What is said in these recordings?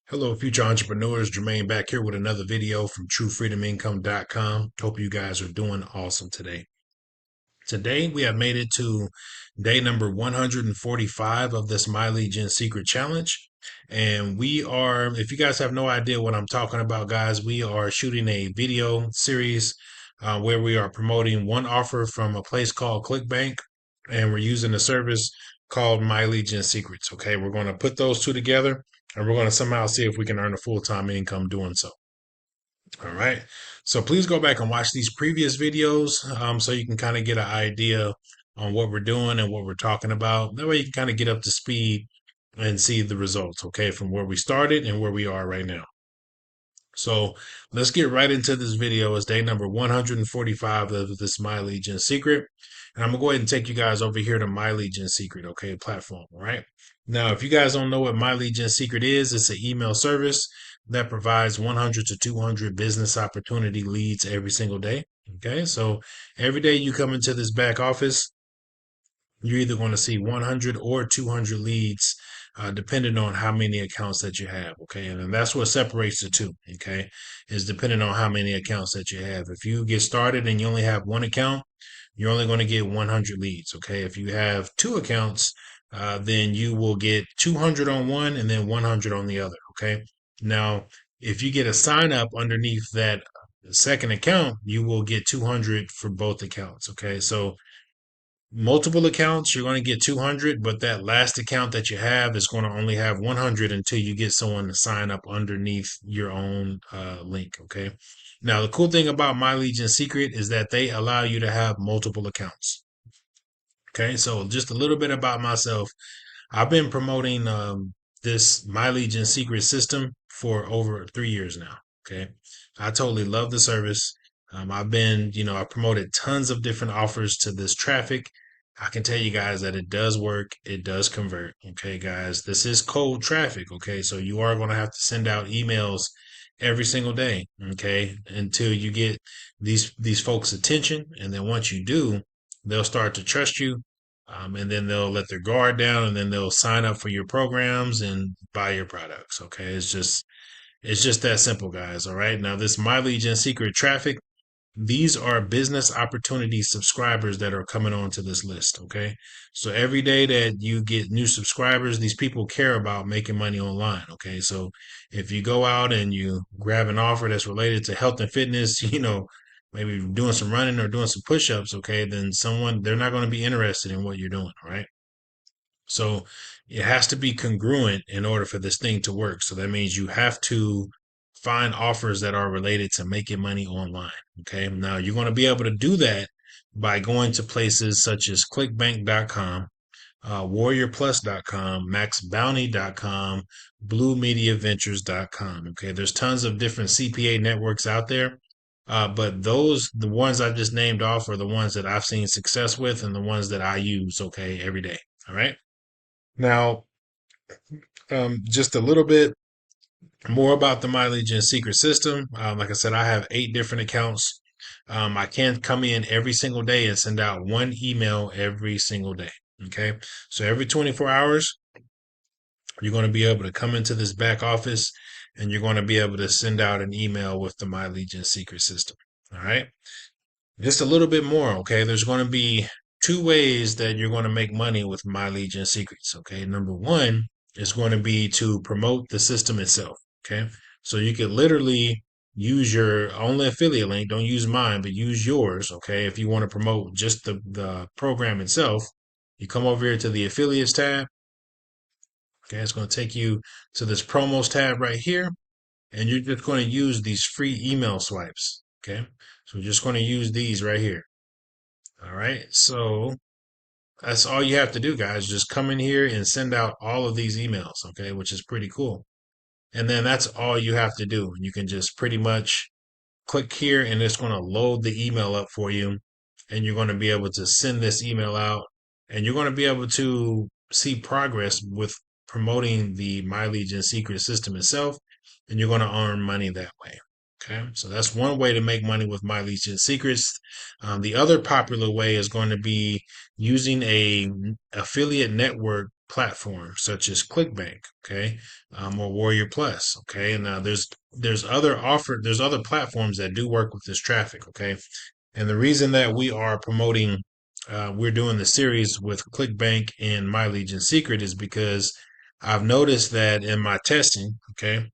Hello, future entrepreneurs. Jermaine back here with another video from TrueFreedomIncome.com. Hope you guys are doing awesome today. Today, we have made it to day number 145 of this My Legion Secret Challenge. And we are, if you guys have no idea what I'm talking about, guys, we are shooting a video series where we are promoting one offer from a place called ClickBank. And we're using a service called My Legion Secrets. Okay, we're going to put those two together and we're going to somehow see if we can earn a full-time income doing so. All right. So please go back and watch these previous videos so you can kind of get an idea on what we're doing and what we're talking about. That way you can kind of get up to speed and see the results, okay, from where we started and where we are right now. So let's get right into this video. It's day number 145 of this My Legion Secret. And I'm going to go ahead and take you guys over here to My Legion Secret, okay, platform, all right? Now, if you guys don't know what My Legion Secret is, it's an email service that provides 100 to 200 business opportunity leads every single day, okay? So every day you come into this back office, you're either going to see 100 or 200 leads, depending on how many accounts that you have. Okay. And that's what separates the two. Okay. Is depending on how many accounts that you have. If you get started and you only have one account, you're only going to get 100 leads. Okay. If you have two accounts, then you will get 200 on one and then 100 on the other. Okay. Now, if you get a sign up underneath that second account, you will get 200 for both accounts. Okay. So, multiple accounts, you're going to get 200, but that last account that you have is going to only have 100 until you get someone to sign up underneath your own link. Okay. Now, the cool thing about My Legion Secret is that they allow you to have multiple accounts. Okay. So, just a little bit about myself. I've been promoting this My Legion Secret system for over 3 years now. Okay. I totally love the service. I've been, I promoted tons of different offers to this traffic. I can tell you guys that it does work. It does convert. Okay, guys, this is cold traffic. Okay, so you are going to have to send out emails every single day. Okay, until you get these folks' attention, and then once you do, they'll start to trust you, and then they'll let their guard down, and then they'll sign up for your programs and buy your products. Okay, it's just that simple, guys. All right. Now, this My Legion Secret traffic, these are business opportunity subscribers that are coming onto this list. Okay. So every day that you get new subscribers, these people care about making money online. Okay. So if you go out and you grab an offer that's related to health and fitness, maybe doing some running or doing some push ups, okay, then they're not going to be interested in what you're doing. All right. So it has to be congruent in order for this thing to work. So that means you have to find offers that are related to making money online. Okay. Now you're going to be able to do that by going to places such as clickbank.com, warriorplus.com, maxbounty.com, bluemediaventures.com. Okay. There's tons of different CPA networks out there. But the ones I just named off are the ones that I've seen success with and the ones that I use, okay, every day. All right. Now, just a little bit more about the My Legion Secret System. Like I said, I have 8 different accounts. I can come in every single day and send out one email every single day. Okay. So every 24 hours, you're going to be able to come into this back office and you're going to be able to send out an email with the My Legion Secret System. All right. Just a little bit more. Okay. There's going to be 2 ways that you're going to make money with My Legion Secrets. Okay. Number one is going to be to promote the system itself. Okay. So you can literally use your only affiliate link. Don't use mine, but use yours. Okay. If you want to promote just the program itself, you come over here to the affiliates tab. Okay. It's going to take you to this promos tab right here. And you're just going to use these free email swipes. Okay. So we're just going to use these right here. All right. So that's all you have to do, guys. Just come in here and send out all of these emails, okay, which is pretty cool. And then that's all you have to do. You can just pretty much click here and it's going to load the email up for you. And you're going to be able to send this email out and you're going to be able to see progress with promoting the My Legion Secret system itself. And you're going to earn money that way. Okay, so that's one way to make money with My Legion Secrets. The other popular way is going to be using a affiliate network platforms such as ClickBank, okay, or Warrior Plus, okay. And now there's other platforms that do work with this traffic, okay. And the reason that we're doing the series with ClickBank and My Legion Secret is because I've noticed that in my testing, okay,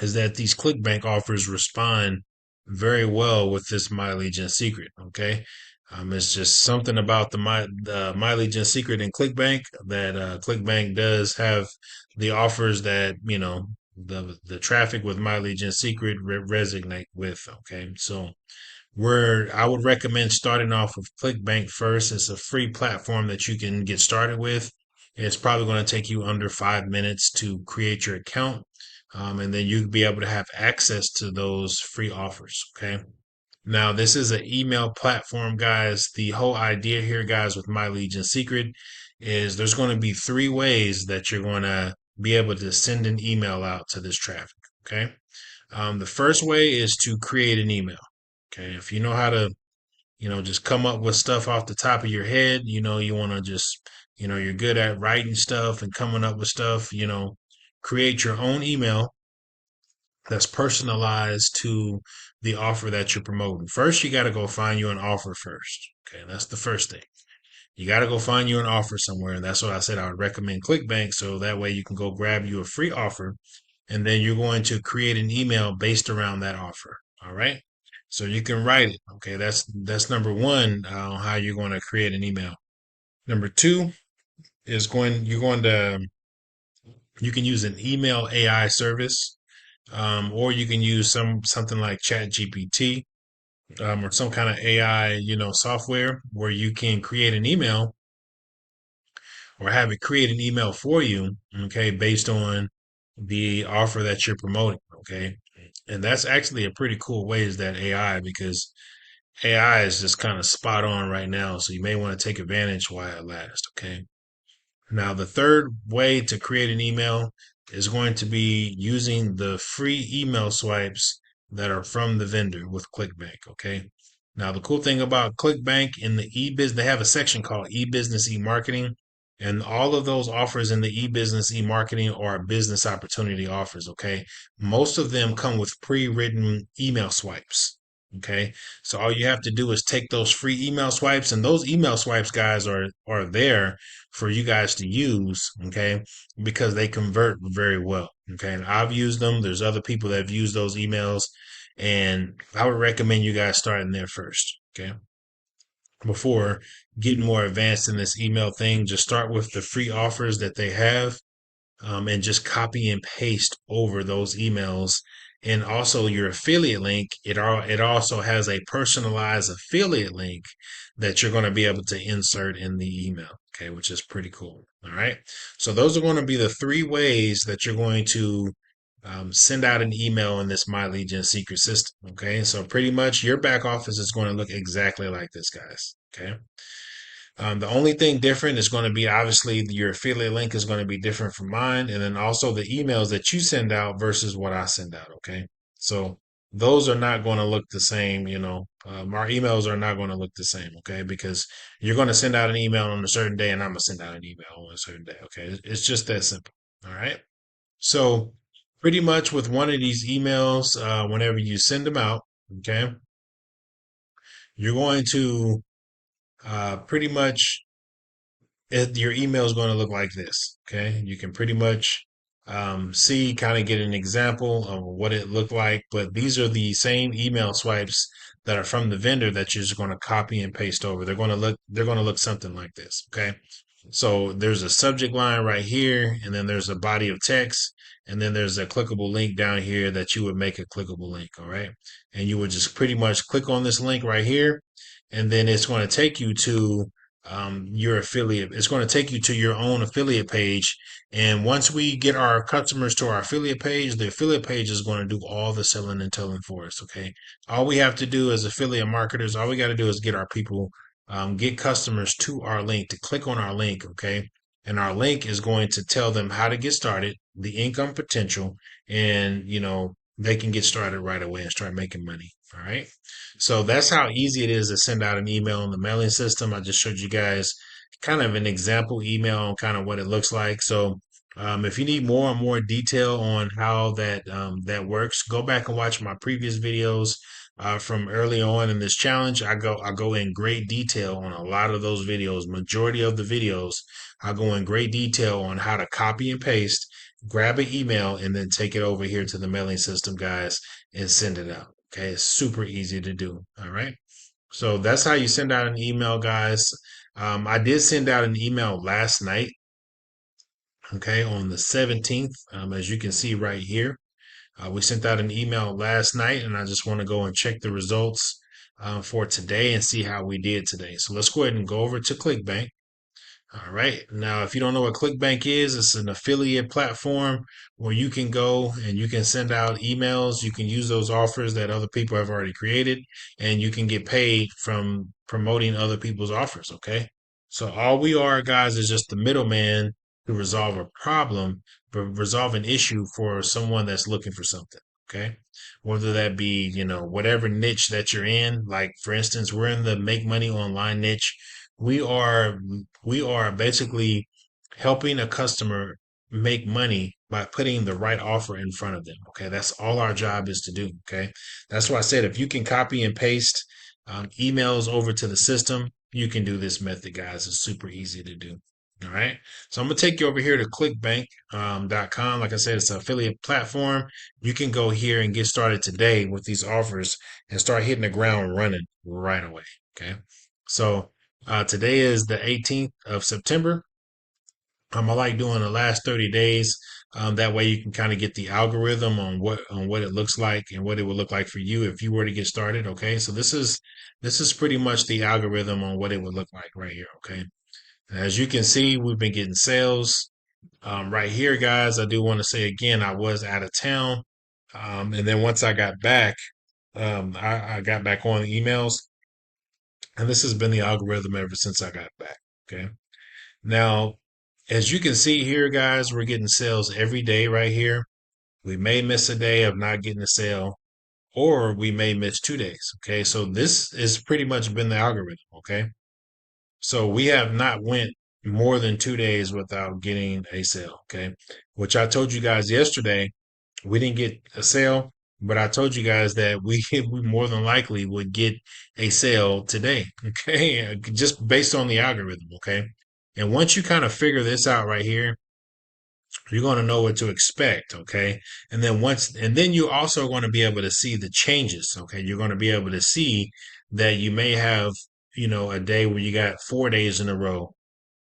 is that these ClickBank offers respond very well with this My Legion Secret, okay. It's just something about the My Legion Secret and ClickBank that ClickBank does have the offers that the traffic with My Legion Secret resonate with, okay. So where I would recommend starting off with ClickBank first. It's a free platform that you can get started with. It's probably going to take you under 5 minutes to create your account. And then you'll be able to have access to those free offers. Okay. Now, this is an email platform, guys. The whole idea here, guys, with My Legion Secret is there's going to be three ways that you're going to be able to send an email out to this traffic. Okay. The first way is to create an email. Okay. If you know how to, just come up with stuff off the top of your head, you want to just, you're good at writing stuff and coming up with stuff, create your own email that's personalized to the offer that you're promoting. First, you got to go find you an offer first. Okay. That's the first thing. You got to go find you an offer somewhere. And that's what I said. I would recommend ClickBank. So that way you can go grab you a free offer and then you're going to create an email based around that offer. All right. So you can write it. Okay. That's number one, how you're going to create an email. Number two is you can use an email AI service, or you can use something like Chat GPT, or some kind of AI, software where you can create an email or have it create an email for you, okay, based on the offer that you're promoting, okay. And that's actually a pretty cool way is that AI, because AI is just kind of spot on right now. So you may want to take advantage while it lasts, okay. Now, the third way to create an email is going to be using the free email swipes that are from the vendor with ClickBank. Okay. Now, the cool thing about ClickBank in the eBiz, they have a section called eBusiness eMarketing, and all of those offers in the eBusiness eMarketing are business opportunity offers. Okay. Most of them come with pre-written email swipes. Okay. So all you have to do is take those free email swipes, and those email swipes, guys, are there for you guys to use, okay, because they convert very well. Okay. And I've used them. There's other people that have used those emails, and I would recommend you guys starting there first. Okay. Before getting more advanced in this email thing, just start with the free offers that they have, and just copy and paste over those emails. And also your affiliate link, it also has a personalized affiliate link that you're going to be able to insert in the email. Okay, which is pretty cool. All right. So those are going to be the three ways that you're going to send out an email in this My Legion secret system. Okay. So pretty much your back office is going to look exactly like this, guys. Okay. The only thing different is going to be obviously your affiliate link is going to be different from mine. And then also the emails that you send out versus what I send out. Okay. So those are not going to look the same. Our emails are not going to look the same. Okay. Because you're going to send out an email on a certain day and I'm going to send out an email on a certain day. Okay. It's just that simple. All right. So pretty much with one of these emails, whenever you send them out, okay, you're going to pretty much your email is going to look like this. Okay. You can pretty much see, kind of get an example of what it looked like. But these are the same email swipes that are from the vendor that you're just going to copy and paste over. They're going to look something like this. Okay. So there's a subject line right here, and then there's a body of text, and then there's a clickable link down here that you would make a clickable link. All right. And you would just pretty much click on this link right here, and then it's going to take you to your affiliate. It's going to take you to your own affiliate page. And once we get our customers to our affiliate page, the affiliate page is going to do all the selling and telling for us. Okay. All we have to do as affiliate marketers, all we got to do is get our people, get customers to our link, to click on our link. Okay. And our link is going to tell them how to get started, the income potential, and, they can get started right away and start making money. All right. So that's how easy it is to send out an email in the mailing system. I just showed you guys kind of an example email on kind of what it looks like. So if you need more and more detail on how that works, go back and watch my previous videos from early on in this challenge. I go in great detail on a lot of those videos. Majority of the videos, I go in great detail on how to copy and paste, grab an email, and then take it over here to the mailing system, guys, and send it out. Okay, it's super easy to do. All right. So that's how you send out an email, guys. I did send out an email last night, okay, on the 17th, as you can see right here. We sent out an email last night, and I just want to go and check the results for today and see how we did today. So let's go ahead and go over to ClickBank. All right. Now, if you don't know what ClickBank is, it's an affiliate platform where you can go and you can send out emails. You can use those offers that other people have already created, and you can get paid from promoting other people's offers. Okay. So all we are, guys, is just the middleman to resolve a problem, but resolve an issue for someone that's looking for something. Okay. Whether that be, whatever niche that you're in. Like, for instance, we're in the make money online niche. We are basically helping a customer make money by putting the right offer in front of them. Okay, that's all our job is to do. Okay, that's why I said if you can copy and paste emails over to the system, you can do this method, guys. It's super easy to do. All right, so I'm gonna take you over here to clickbank.com. Like I said, it's an affiliate platform. You can go here and get started today with these offers and start hitting the ground running right away. Okay, so today is the 18th of September. I like doing the last 30 days. That way you can kind of get the algorithm on what it looks like and what it would look like for you if you were to get started. Okay, so this is pretty much the algorithm on what it would look like right here. Okay, as you can see, we've been getting sales right here, guys. I do want to say again, I was out of town, and then once I got back, I got back on the emails, and this has been the algorithm ever since I got back. Okay. Now, as you can see here, guys, we're getting sales every day right here. We may miss a day of not getting a sale, or we may miss 2 days. Okay. So this has pretty much been the algorithm. Okay. So we have not went more than 2 days without getting a sale. Okay. Which I told you guys yesterday, we didn't get a sale, but I told you guys that we more than likely would get a sale today. Okay. Just based on the algorithm. Okay. And once you kind of figure this out right here, you're going to know what to expect. Okay. And then you're also going to be able to see the changes. Okay. You're going to be able to see that you may have, a day where you got 4 days in a row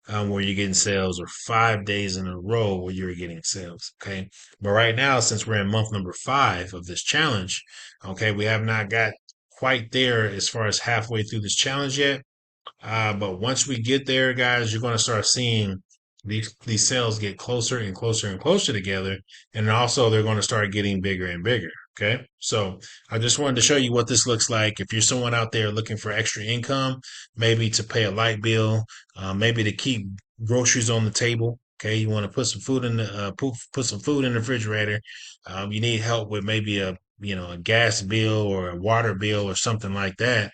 where you're getting sales, or 5 days in a row where you're getting sales. Okay. But right now, since we're in month number 5 of this challenge, okay, we have not got quite there as far as halfway through this challenge yet. But once we get there, guys, you're going to start seeing these sales get closer and closer and closer together. And also they're going to start getting bigger and bigger. Okay. So I just wanted to show you what this looks like. If you're someone out there looking for extra income, maybe to pay a light bill, maybe to keep groceries on the table. Okay. You want to put some food in the, put some food in the refrigerator. You need help with maybe a gas bill or a water bill or something like that.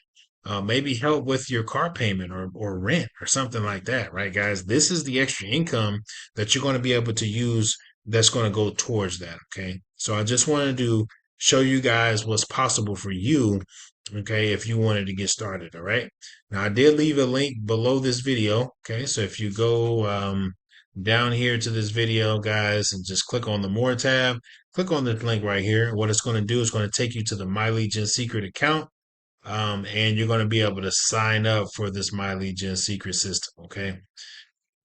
Maybe help with your car payment or rent or something like that, right, guys? This is the extra income that you're going to be able to use that's going to go towards that, okay? So I just wanted to show you guys what's possible for you, okay, if you wanted to get started, all right? Now, I did leave a link below this video, okay? So if you go down here to this video, guys, and just click on the More tab, click on this link right here. What it's going to do is going to take you to the My Legion Secret account, and you're going to be able to sign up for this My Legion secret system. Okay.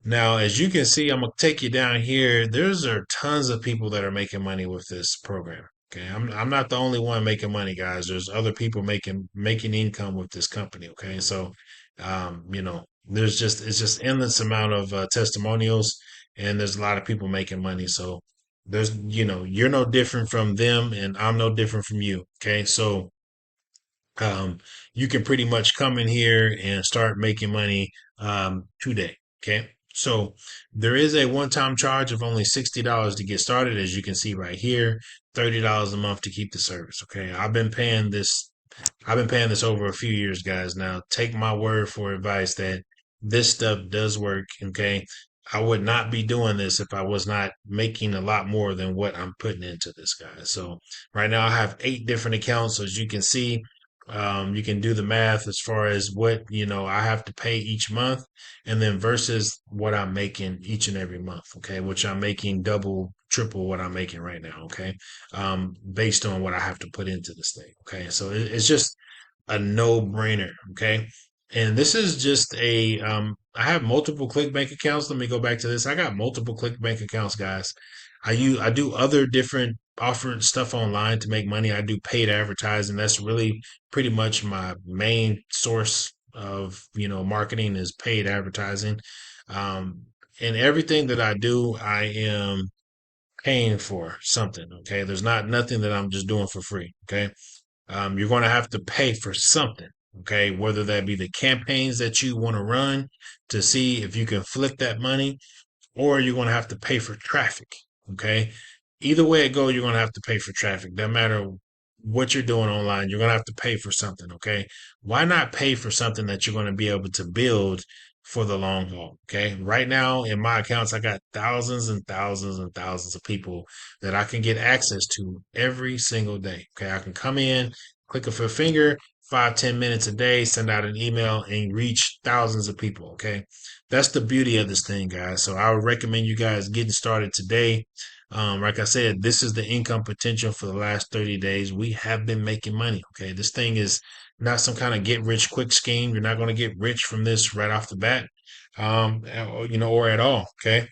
Now, as you can see, I'm going to take you down here. There's are tons of people that are making money with this program. Okay. I'm not the only one making money, guys. There's other people making income with this company. Okay. So, it's just endless amount of testimonials, and there's a lot of people making money. So you're no different from them, and I'm no different from you. Okay. So, um, you can pretty much come in here and start making money today. Okay. So there is a one-time charge of only $60 to get started, as you can see right here, $30 a month to keep the service. Okay. I've been paying this over a few years, guys. Now take my word for advice that this stuff does work. Okay. I would not be doing this if I was not making a lot more than what I'm putting into this, guys. So right now I have 8 different accounts. So as you can see, you can do the math as far as what, I have to pay each month and then versus what I'm making each and every month. Okay. Which I'm making double, triple what I'm making right now. Okay. Based on what I have to put into this thing. Okay. So it's just a no brainer. Okay. And this is just I have multiple ClickBank accounts. Let me go back to this. I got multiple ClickBank accounts, guys. I do other different offering stuff online to make money. I do paid advertising. That's really pretty much my main source of, marketing is paid advertising. Um, and everything that I do, I am paying for something. Okay. There's not nothing that I'm just doing for free. Okay. You're going to have to pay for something. Okay. Whether that be the campaigns that you want to run to see if you can flip that money, or you're going to have to pay for traffic. Okay. Either way it goes, you're going to have to pay for traffic. No matter what you're doing online, you're going to have to pay for something. Okay. Why not pay for something that you're going to be able to build for the long haul? Okay. Right now in my accounts, I got thousands and thousands and thousands of people that I can get access to every single day. Okay. I can come in, click of a finger, 5, 10 minutes a day, send out an email and reach thousands of people. Okay. That's the beauty of this thing, guys. So I would recommend you guys getting started today. Like I said, this is the income potential for the last 30 days. We have been making money. Okay. This thing is not some kind of get rich quick scheme. You're not going to get rich from this right off the bat, or at all. Okay.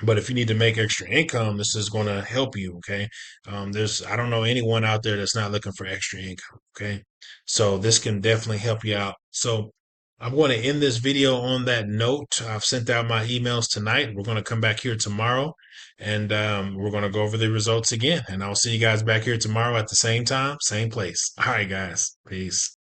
But if you need to make extra income, this is going to help you. Okay. I don't know anyone out there that's not looking for extra income. Okay. So this can definitely help you out. So I'm going to end this video on that note. I've sent out my emails tonight. We're going to come back here tomorrow and we're going to go over the results again. And I'll see you guys back here tomorrow at the same time, same place. All right, guys. Peace.